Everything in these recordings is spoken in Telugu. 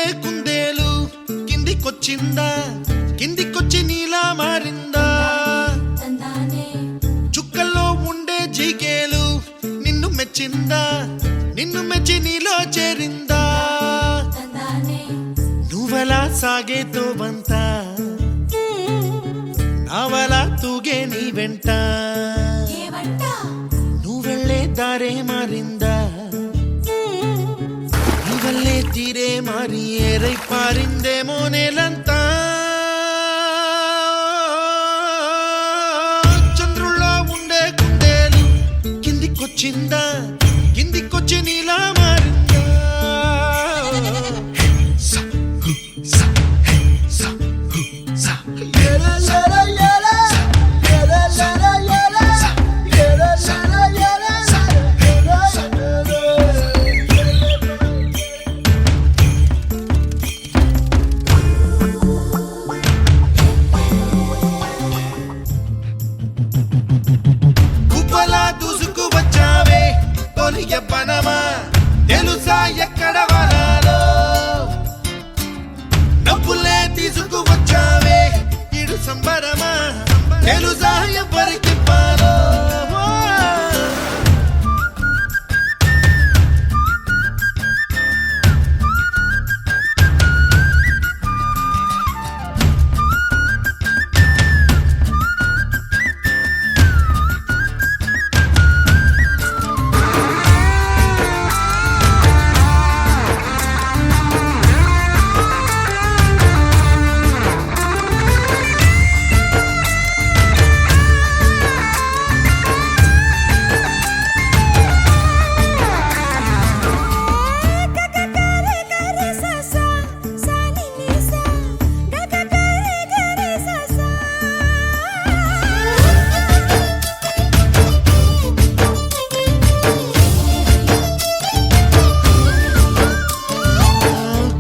ఉండే కుందేలు కిందికొచ్చిందా, కిందికొచ్చి నీలా మారిందా? చుక్కల్లో ఉండే జిగేలు నిన్ను మెచ్చిందా, నిన్ను మెచ్చి నీలో చేరిందా? నువ్వలా సాగే తోవంత నావలా తూగే నీ వెంట, నువ్వెళ్ళే దారే మారిందా, నువ్వెళ్ళే తీరే మారి ఏరై పారిందేమో నేలంతా. చంద్రుల్లో ఉండే కుందేలు కిందికొచ్చిందా, కిందికొచ్చి నీలా మారిందా? దూసుకు వచ్చావే తొలి యవ్వనమా, తెలుసా ఎక్కడ వనాలో? డబ్బులే తీసుకు వచ్చావే ఇడు సంబరమా, తెలుసా ఎవరికి పాలో?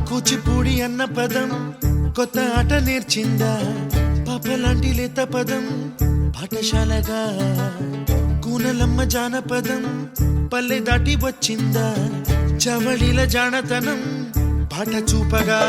కూచిపూడి అన్న పదం కొత్త ఆట నేర్చిందా, పాపలాంటి లేత పదం పాఠశాలగా? కూనలమ్మ జానపదం పల్లె దాటి వచ్చిందా, చవళిల జానతనం పాట చూపగా?